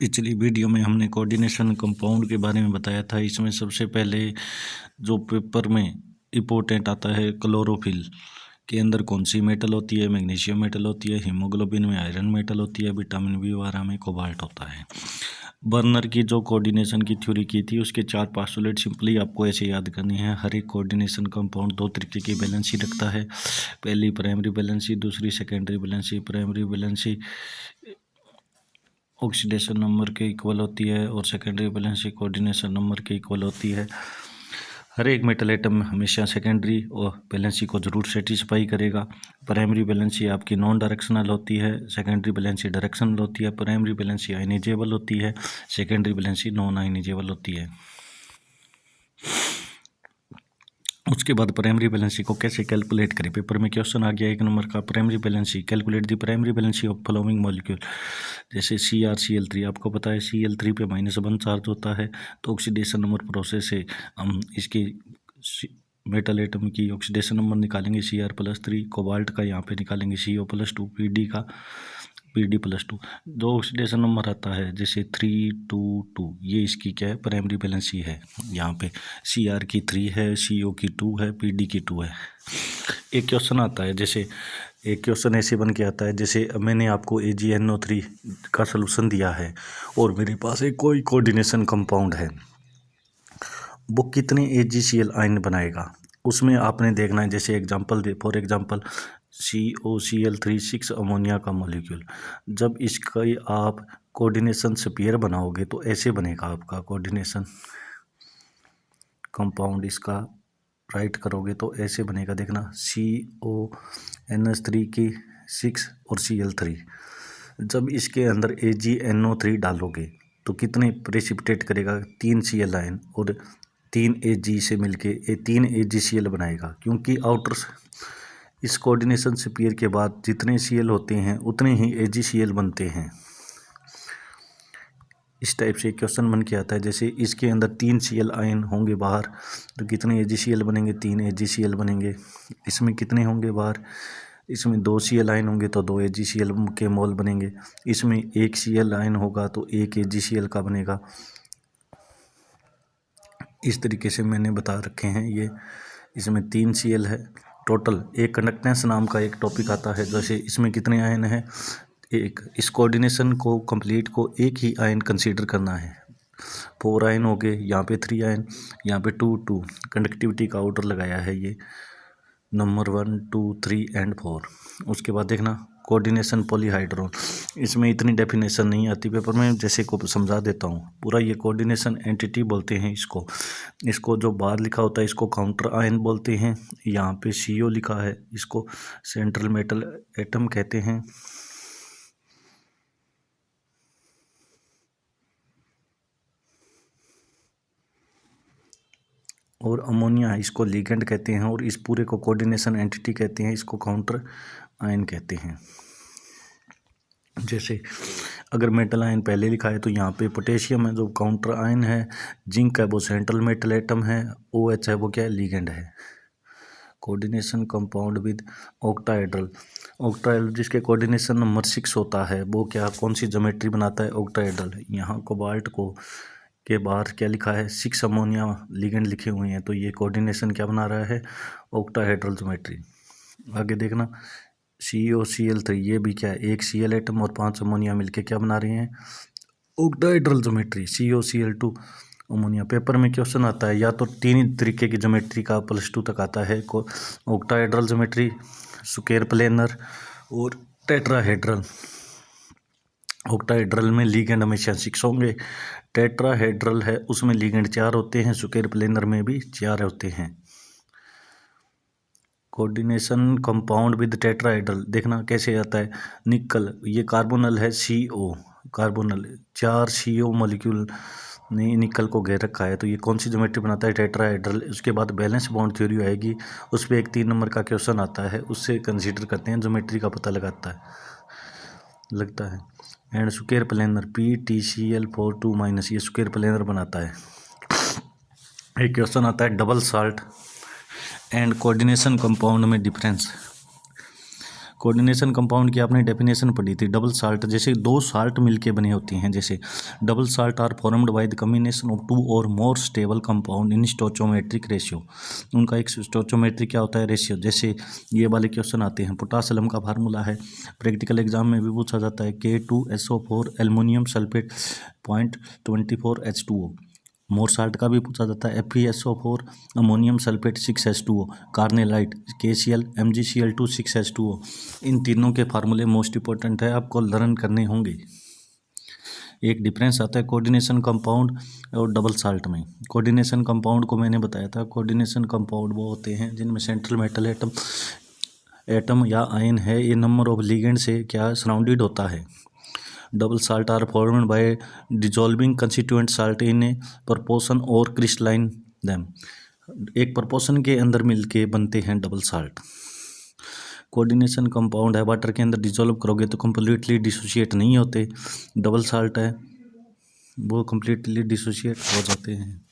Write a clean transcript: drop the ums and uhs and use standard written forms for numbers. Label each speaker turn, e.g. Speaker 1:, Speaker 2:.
Speaker 1: पिछली वीडियो में हमने कोऑर्डिनेशन कंपाउंड के बारे में बताया था। इसमें सबसे पहले जो पेपर में इम्पोर्टेंट आता है, क्लोरोफिल के अंदर कौन सी मेटल होती है, मैग्नीशियम मेटल होती है, हीमोग्लोबिन में आयरन मेटल होती है, विटामिन बी वारा में कोबाल्ट होता है। बर्नर की जो कोऑर्डिनेशन की थ्योरी की थी उसके 4 पोस्टुलेट सिंपली आपको ऐसे याद करनी है। हर एक कोऑर्डिनेशन कंपाउंड 2 तरीके की बैलेंसी रखता है। पहली प्राइमरी बैलेंसी, दूसरी secondary valency. Primary valency oxidation number के इक्वल होती है और सेकेंडरी बैलेंसी कोऑर्डिनेशन नंबर के इक्वल होती है। हर एक मेटल एटम हमेशा सेकेंडरी और बैलेंसी को जरूर सेटिस्फाई करेगा। प्राइमरी बैलेंसी आपकी नॉन डायरेक्शनल होती है, सेकेंडरी बैलेंसी डायरेक्शनल होती है। प्राइमरी बैलेंसी आयनाइजेबल होती है, सेकेंडरी बैलेंसी नॉन आयनाइजेबल होती है। उसके बाद प्राइमरी बैलेंसी को कैसे कैलकुलेट करें, पेपर में क्वेश्चन आ गया 1 नंबर का। Primary valency, calculate the primary valency of following molecule. जैसे CrCl3, आपको पता है Cl3 पे -1 चार्ज होता है, तो ऑक्सीडेशन नंबर प्रोसेस से हम इसकी मेटल एटम की ऑक्सीडेशन नंबर निकालेंगे Cr+3। कोबाल्ट का यहाँ पे निकालेंगे CO+2। Pd का Pd+2। जो ऑक्सीडेशन नंबर आता है जैसे 322, ये इसकी क्या है, प्राइमरी बैलेंसी है। यहाँ पे Cr की 3 है, CO की 2 है, Pd की 2 है। एक क्वेश्चन आता है, जैसे एक क्वेश्चन ऐसे बन के आता है, जैसे मैंने आपको AgNO3 का सलूशन दिया है और मेरे पास एक कोई कोऑर्डिनेशन कंपाउंड है, वो कितने AgCl आयन बनाएगा उसमें आपने देखना है। जैसे example they, for example COCl3 6 ammonia का मॉलिक्यूल, जब इसका आप कोऑर्डिनेशन स्फीयर बनाओगे तो ऐसे बनेगा आपका कोऑर्डिनेशन कंपाउंड। इसका राइट करोगे तो ऐसे बनेगा, देखना CONH3 की 6 और Cl3। जब इसके अंदर AgNO3 डालोगे तो कितने प्रेसिपिटेट करेगा, 3 Cl आयन और 3 Ag से मिलके 3 AgCl बनाएगा। क्योंकि आउटर इस कोऑर्डिनेशन स्फीयर के बाद जितने Cl होते हैं उतने ही AgCl बनते हैं। इस टाइप से क्वेश्चन बन के आता है। जैसे इसके अंदर 3 Cl आयन होंगे बाहर, तो कितने AgCl बनेंगे, 3 AgCl बनेंगे। इसमें कितने होंगे बाहर, इसमें 2 Cl आयन होंगे तो 2 AgCl के मोल बनेंगे। इसमें 1 Cl आयन होगा तो 1 AgCl का बनेगा। इस तरीके से मैंने बता रखे हैं ये। इसमें 3 Cl है टोटल। एक कंडक्टेंस नाम का एक टॉपिक आता है, जैसे इसमें कितने आयन हैं, एक। इस कोऑर्डिनेशन को कंप्लीट को एक ही आयन कंसीडर करना है। 4 आयन हो गए, यहाँ पे 3 आयन, यहाँ पे 2 कंडक्टिविटी का ऑर्डर लगाया है ये, नंबर 1 2 3 एंड 4। उसके बाद देखना कोऑर्डिनेशन पॉलीहाइड्रोन। इसमें इतनी डेफिनेशन नहीं आती पेपर में, जैसे को समझा देता हूँ पूरा। ये कोऑर्डिनेशन एंटिटी बोलते हैं इसको जो बाहर लिखा होता है इसको काउंटर आयन बोलते हैं। यहाँ पे CO लिखा है, इसको सेंट्रल मेटल एटम कहते हैं। और अमोनिया, इसको लिगेंड कहते हैं और इस पूरे को कोऑर्डिनेशन एंटिटी कहते हैं, इसको काउंटर आयन कहते हैं। जैसे अगर मेटल आयन पहले लिखा है तो यहाँ पे पोटेशियम है जो काउंटर आयन है, जिंक है वो सेंट्रल मेटल एटम है, OH है वो क्या है, लिगेंड है। कोऑर्डिनेशन कंपाउंड विद ऑक्टाहेड्रल जिसके कोऑर्डिनेशन नंबर 6 होता है, वो क्या, कौन सी ज्योमेट्री बनाता है, ऑक्टाहेड्रल। यहाँ कोबाल्ट को के बाहर क्या लिखा है, 6 अमोनिया लिगेंड लिखे हुए हैं, तो ये कोऑर्डिनेशन क्या बना रहा है, ऑक्टाहेड्रल ज्योमेट्री। आगे देखना COCl3, ये भी क्या है, 1 Cl एटम और 5 अमोनिया मिलके क्या बना रहे हैं, octahedral geometry. COCl2 ammonia. Paper में क्वेश्चन आता है या तो 3 तरीके की ज्योमेट्री का +2 तक आता है, ऑक्टाहेड्रल ज्योमेट्री, स्क्वायर प्लेनर और टेट्राहेड्रल। ऑक्टाहेड्रल में लिगेंड हमेशा 6 होंगे, टेट्राहेड्रल है उसमें लिगेंड 4 होते हैं, स्क्वायर प्लेनर में भी 4 होते हैं। कोऑर्डिनेशन कंपाउंड विद टेट्राहेड्रल देखना कैसे आता है, निकल, ये कार्बोनल है CO, कार्बोनल 4 CO मॉलिक्यूल ने निकल को घेर रखा है, तो ये कौन सी ज्योमेट्री बनाता है, टेट्राहेड्रल। उसके बाद बैलेंस बॉन्ड थ्योरी आएगी, उस पर एक 3 नंबर का क्वेश्चन आता है, उससे कंसीडर करते हैं, ज्योमेट्री का पता लगता है। एंड स्क्वायर प्लेनर PTCl42- ये स्क्वायर प्लेनर बनाता है। एक क्वेश्चन आता है double salt and coordination compound में डिफरेंस। कोऑर्डिनेशन कंपाउंड की आपने डेफिनेशन पढ़ी थी, डबल साल्ट, जैसे दो साल्ट मिलके बने होती हैं, जैसे double salt are formed by the combination of two or more stable compound in stoichiometric ratio. उनका एक स्टोचोमेट्रिक क्या होता है, रेशियो। जैसे ये वाले क्वेश्चन आते हैं, पोटासियम का फार्मूला है, प्रैक्टिकल एग्जाम में भी पूछा जाता है, K2SO4 एल्युमिनियम सल्फेट 0.24 H2O। मोर साल्ट का भी पूछा जाता है, FeSO4 ammonium sulphate 6H2O, carnallite KCl MgCl2 6H2O। इन तीनों के फार्मूले मोस्ट इंपॉर्टेंट है, आपको लर्न करने होंगे। एक डिफरेंस आता है कोऑर्डिनेशन कंपाउंड और डबल साल्ट में। कोऑर्डिनेशन कंपाउंड को मैंने बताया था, कोऑर्डिनेशन कंपाउंड वो होते हैं जिनमें सेंट्रल मेटल एटम या आयन है, ये नंबर ऑफ लिगेंड से क्या सराउंडेड होता है। Double salt are formed by dissolving constituent salt in a proportion और क्रिस्टलाइन दैम। एक प्रपोर्शन के अंदर मिलके बनते हैं डबल साल्ट। कोऑर्डिनेशन कंपाउंड है, वाटर के अंदर डिजॉल्व करोगे तो कम्प्लीटली डिसोशिएट नहीं होते, डबल साल्ट है वो कम्प्लीटली डिसोशिएट हो जाते हैं।